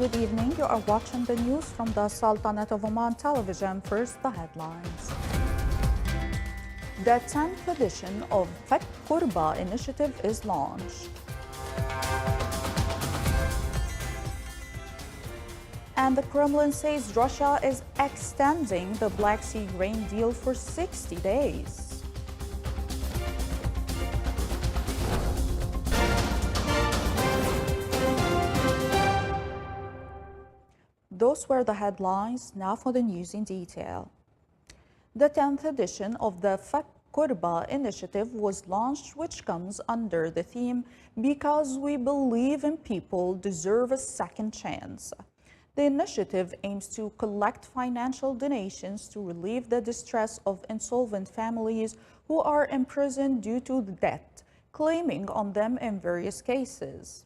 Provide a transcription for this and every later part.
Good evening. You are watching the news from the Sultanate of Oman television. First, the headlines. The 10th edition of Fat Qurba initiative is launched. And the Kremlin says Russia is extending the Black Sea grain deal for 60 days. Those were the headlines. Now for the news in detail. The 10th edition of the Fat Qurba initiative was launched, which comes under the theme "Because we believe in people deserve a second chance." The initiative aims to collect financial donations to relieve the distress of insolvent families who are imprisoned due to debt claiming on them in various cases.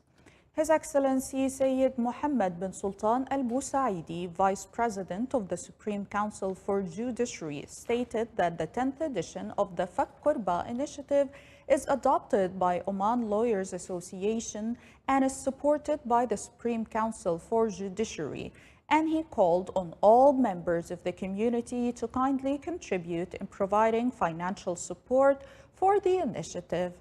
His Excellency Sayyid Mohammed bin Sultan Al Busaidi, Vice President of the Supreme Council for Judiciary, stated that the 10th edition of the Fat Qurba initiative is adopted by Oman Lawyers Association and is supported by the Supreme Council for Judiciary, and he called on all members of the community to kindly contribute in providing financial support for the initiative.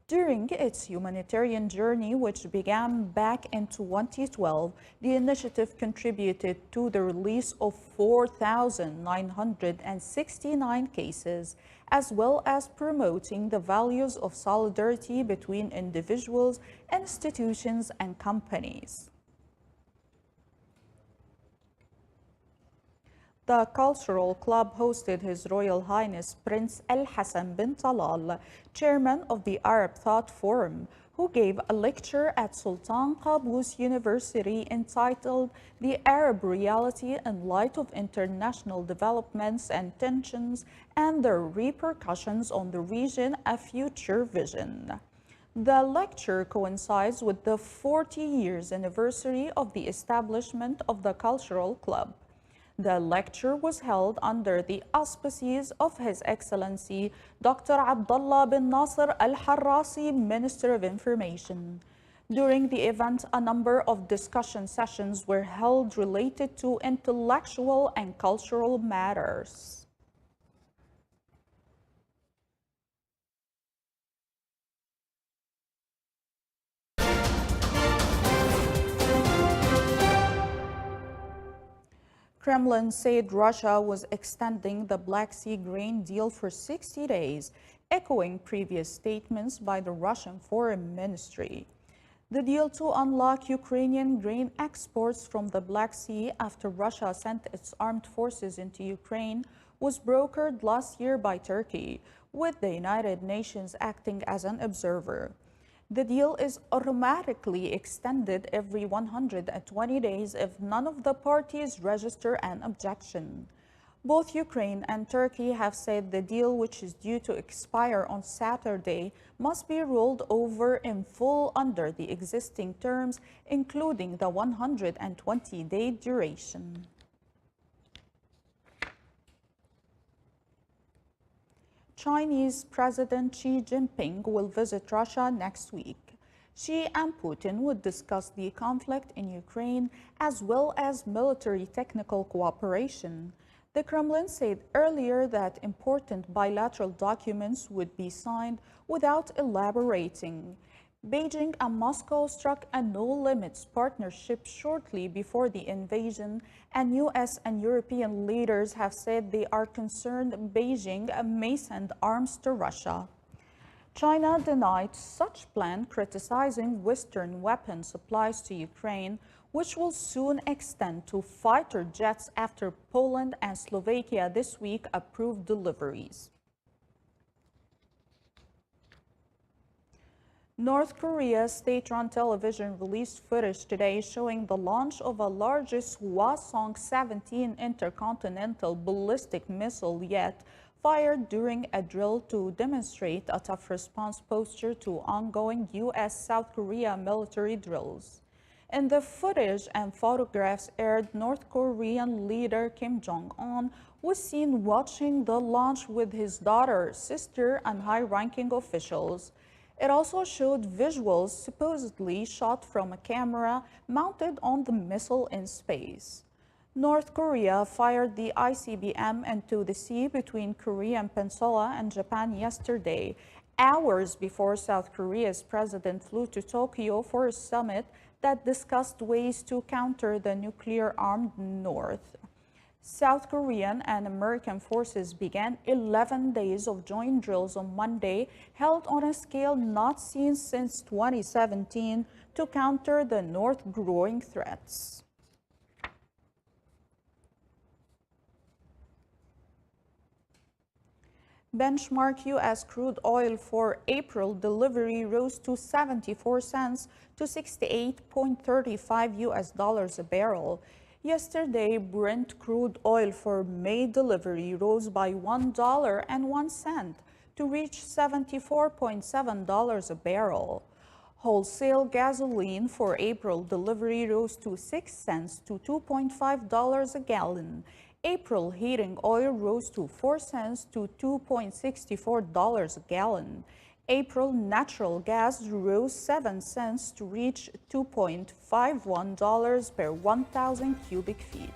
During its humanitarian journey, which began back in 2012, the initiative contributed to the release of 4,969 cases, as well as promoting the values of solidarity between individuals, institutions, and companies. The Cultural Club hosted His Royal Highness Prince Al Hassan bin Talal, chairman of the Arab Thought Forum, who gave a lecture at Sultan Qaboos University entitled "The Arab Reality in Light of International Developments and Tensions and Their Repercussions on the Region, a Future Vision." The lecture coincides with the 40 years anniversary of the establishment of the Cultural Club. The lecture was held under the auspices of His Excellency Dr. Abdullah bin Nasser Al-Harrasi, Minister of Information. During the event, a number of discussion sessions were held related to intellectual and cultural matters. Kremlin said Russia was extending the Black Sea grain deal for 60 days, echoing previous statements by the Russian Foreign Ministry. The deal to unlock Ukrainian grain exports from the Black Sea after Russia sent its armed forces into Ukraine was brokered last year by Turkey, with the United Nations acting as an observer. The deal is automatically extended every 120 days if none of the parties register an objection. Both Ukraine and Turkey have said the deal, which is due to expire on Saturday, must be rolled over in full under the existing terms, including the 120-day duration. Chinese President Xi Jinping will visit Russia next week. Xi and Putin would discuss the conflict in Ukraine as well as military technical cooperation. The Kremlin said earlier that important bilateral documents would be signed without elaborating. Beijing and Moscow struck a no-limits partnership shortly before the invasion, and US and European leaders have said they are concerned Beijing may send arms to Russia. China denied such plan, criticizing Western weapon supplies to Ukraine, which will soon extend to fighter jets after Poland and Slovakia this week approved deliveries. North Korea's state-run television released footage today showing the launch of a largest Hwasong-17 intercontinental ballistic missile yet, fired during a drill to demonstrate a tough response posture to ongoing U.S.-South Korea military drills. In the footage and photographs aired, North Korean leader Kim Jong-un was seen watching the launch with his daughter, sister, and high-ranking officials. It also showed visuals supposedly shot from a camera mounted on the missile in space. North Korea fired the ICBM into the sea between Korean Peninsula and Japan yesterday, hours before South Korea's president flew to Tokyo for a summit that discussed ways to counter the nuclear-armed North. South Korean and American forces began 11 days of joint drills on Monday, held on a scale not seen since 2017 to counter the North's growing threats. Benchmark U.S. crude oil for April delivery rose to 74 cents to 68.35 US dollars a barrel. Yesterday, Brent crude oil for May delivery rose by $1.01 to reach $74.7 a barrel. Wholesale gasoline for April delivery rose to 6 cents to $2.5 a gallon. April heating oil rose to 4 cents to $2.64 a gallon. April natural gas rose 7 cents to reach $2.51 per 1,000 cubic feet.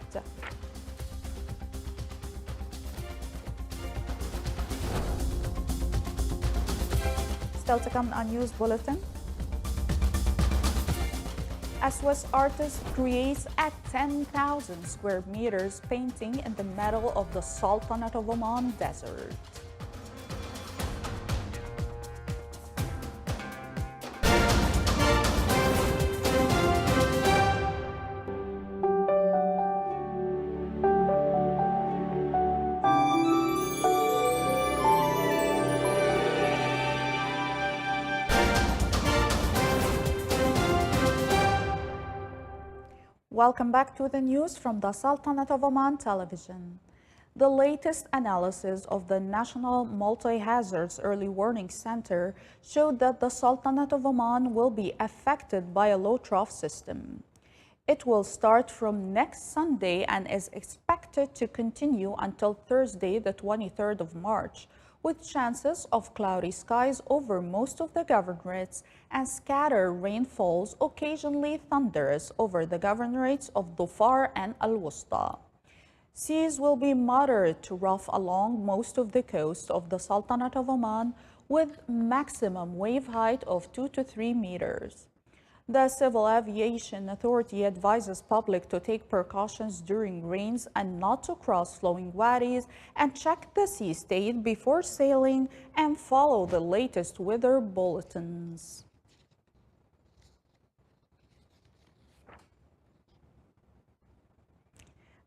Still to come on News Bulletin. A Swiss artist creates a 10,000 square meters painting in the middle of the Sultanate of Oman desert. Welcome back to the news from the Sultanate of Oman television. The latest analysis of the National Multi-Hazards Early Warning Center showed that the Sultanate of Oman will be affected by a low trough system. It will start from next Sunday and is expected to continue until Thursday, the 23rd of March, with chances of cloudy skies over most of the governorates and scattered rainfalls, occasionally thunderous, over the governorates of Dhofar and Al-Wusta. Seas will be moderate to rough along most of the coast of the Sultanate of Oman, with maximum wave height of 2 to 3 meters. The Civil Aviation Authority advises public to take precautions during rains and not to cross flowing wadis, and check the sea state before sailing and follow the latest weather bulletins.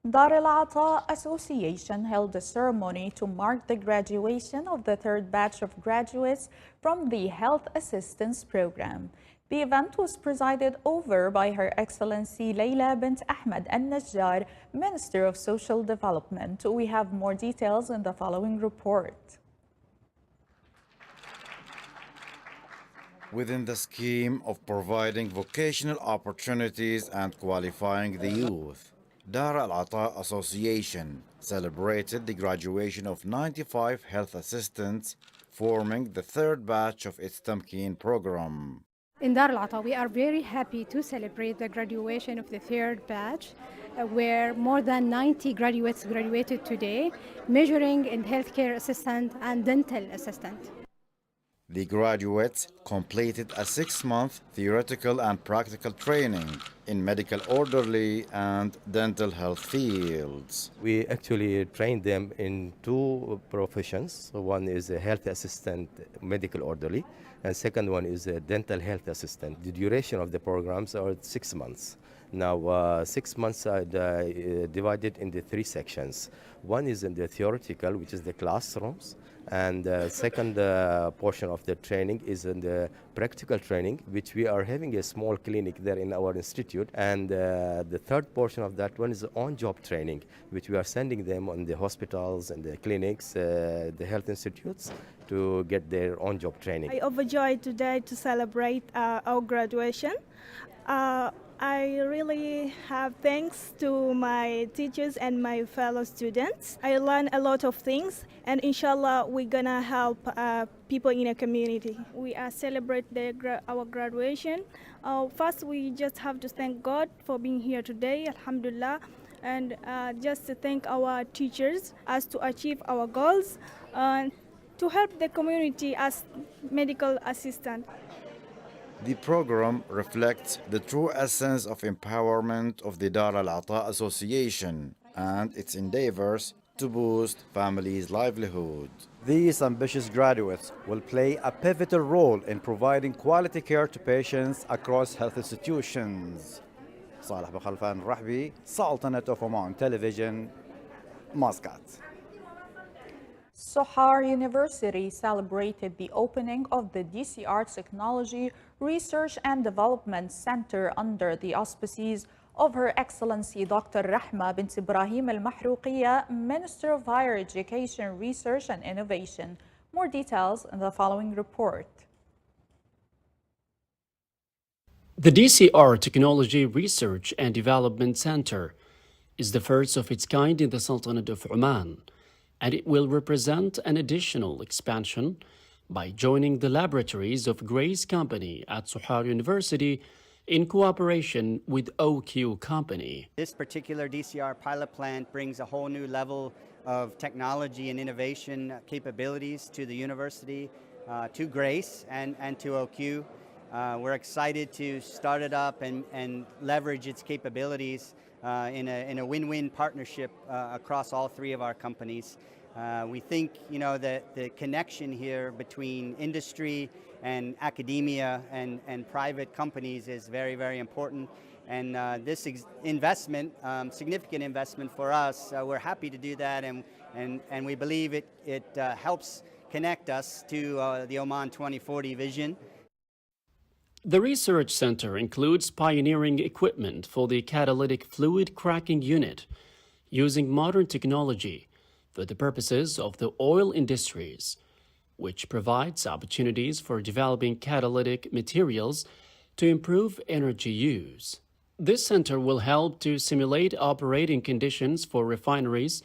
Dar al-Ata Association held a ceremony to mark the graduation of the third batch of graduates from the Health Assistance Program. The event was presided over by Her Excellency Leila bint Ahmed al-Najjar, Minister of Social Development. We have more details in the following report. Within the scheme of providing vocational opportunities and qualifying the youth, Dar al-Ata Association celebrated the graduation of 95 health assistants forming the third batch of its Tamkeen program. In Dar al-Ata, we are very happy to celebrate the graduation of the third batch, where more than 90 graduates graduated today, majoring in healthcare assistant and dental assistant. The graduates completed a 6-month theoretical and practical training in medical orderly and dental health fields. We actually trained them in 2 professions. One is a health assistant, medical orderly, and second one is a dental health assistant. The duration of the programs are 6 months. Now, 6 months are divided into 3 sections. One is in the theoretical, which is the classrooms, and the second portion of the training is in the practical training, which we are having a small clinic there in our institute. And the third portion of that one is on-job training, which we are sending them on the hospitals and the clinics, the health institutes, to get their on-job training. I overjoyed today to celebrate our graduation. I really have thanks to my teachers and my fellow students. I learned a lot of things, and inshallah we're gonna help people in a community. We are celebrate our graduation. First, we just have to thank God for being here today, Alhamdulillah, and just to thank our teachers as to achieve our goals, to help the community as medical assistant. The program reflects the true essence of empowerment of the Dar Al Ata Association and its endeavors to boost families' livelihood. These ambitious graduates will play a pivotal role in providing quality care to patients across health institutions. Saleh Bakhalfan Rahbi, Sultanate of Oman Television, Muscat. Sohar University celebrated the opening of the DCR Technology Research and Development Center under the auspices of Her Excellency Dr. Rahma bint Ibrahim Al-Mahrouqiya, Minister of Higher Education, Research and Innovation. More details in the following report. The DCR Technology Research and Development Center is the first of its kind in the Sultanate of Oman, and it will represent an additional expansion by joining the laboratories of Grace Company at Sohar University in cooperation with OQ Company. This particular DCR pilot plant brings a whole new level of technology and innovation capabilities to the university, to Grace and to OQ. We're excited to start it up and leverage its capabilities in a win-win partnership across all three of our companies. We think, that the connection here between industry and academia and private companies is very, very important. And this investment, significant investment for us, we're happy to do that, and we believe it helps connect us to the Oman 2040 vision. The research center includes pioneering equipment for the catalytic fluid cracking unit using modern technology for the purposes of the oil industries, which provides opportunities for developing catalytic materials to improve energy use. This center will help to simulate operating conditions for refineries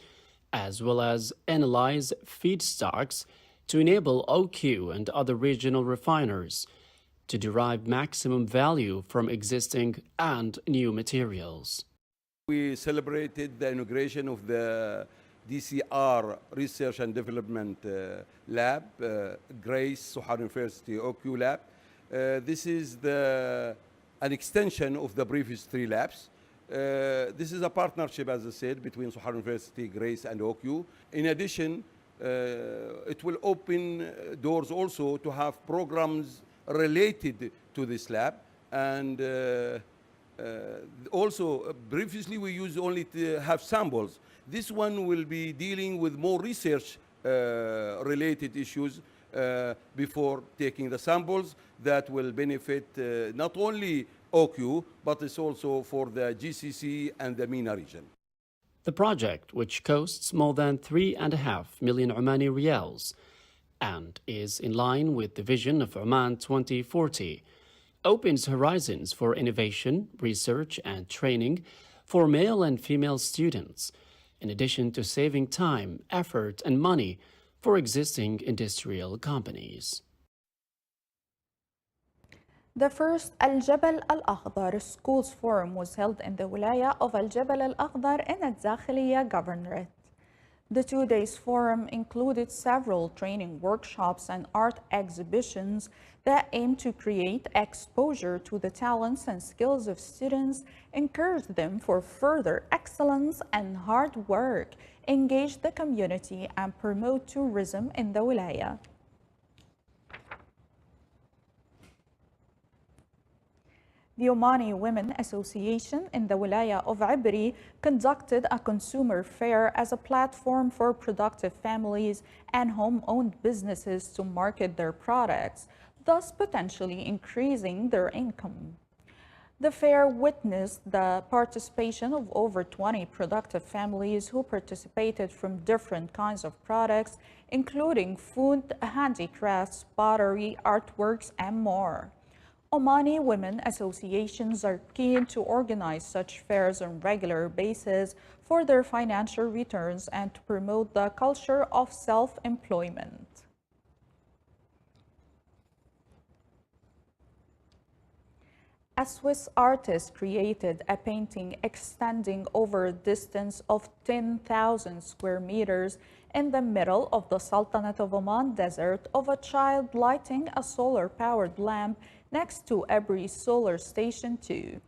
as well as analyze feedstocks to enable OQ and other regional refiners to derive maximum value from existing and new materials. We celebrated the inauguration of the DCR Research and Development Lab, Grace Sohar University OQ Lab. This is an extension of the previous three labs. This is a partnership, as I said, between Sohar University, Grace, and OQ. In addition, it will open doors also to have programs related to this lab, and also previously we used only to have samples. This one will be dealing with more research related issues before taking the samples that will benefit not only OQ, but it's also for the GCC and the MENA region. The project, which costs more than 3.5 million Omani riyals and is in line with the vision of Oman 2040, opens horizons for innovation, research, and training for male and female students, in addition to saving time, effort, and money for existing industrial companies. The first Al Jabal Al Akhdar Schools Forum was held in the Wilaya of Al Jabal Al Akhdar in Al Dakhiliya Governorate. The 2 days forum included several training workshops and art exhibitions that aim to create exposure to the talents and skills of students, encourage them for further excellence and hard work, engage the community, and promote tourism in the Wilaya. The Omani Women Association in the Wilaya of Ibri conducted a consumer fair as a platform for productive families and home-owned businesses to market their products, thus potentially increasing their income. The fair witnessed the participation of over 20 productive families who participated from different kinds of products, including food, handicrafts, pottery, artworks, and more. Omani women associations are keen to organize such fairs on a regular basis for their financial returns and to promote the culture of self-employment. A Swiss artist created a painting extending over a distance of 10,000 square meters in the middle of the Sultanate of Oman desert of a child lighting a solar-powered lamp next to Ebri Solar Station 2.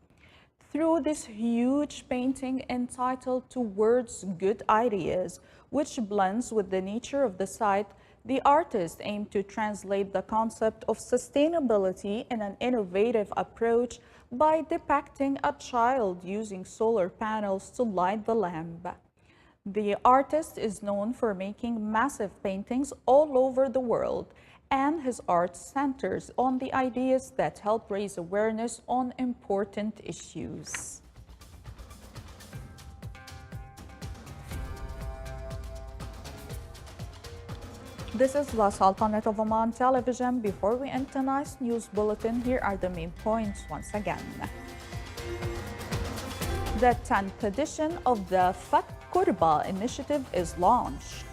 Through this huge painting entitled Towards Good Ideas, which blends with the nature of the site, the artist aimed to translate the concept of sustainability in an innovative approach by depicting a child using solar panels to light the lamp. The artist is known for making massive paintings all over the world, and his art centers on the ideas that help raise awareness on important issues. This is the Sultanate of Oman television. Before we end tonight's news bulletin, here are the main points once again. The 10th edition of the Fat Kurba initiative is launched.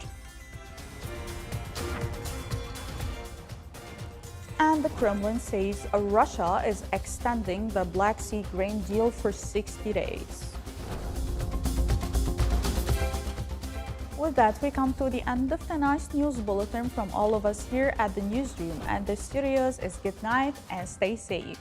And the Kremlin says Russia is extending the Black Sea grain deal for 60 days. With that, we come to the end of tonight's news bulletin. From all of us here at the newsroom and the studios is good night and stay safe.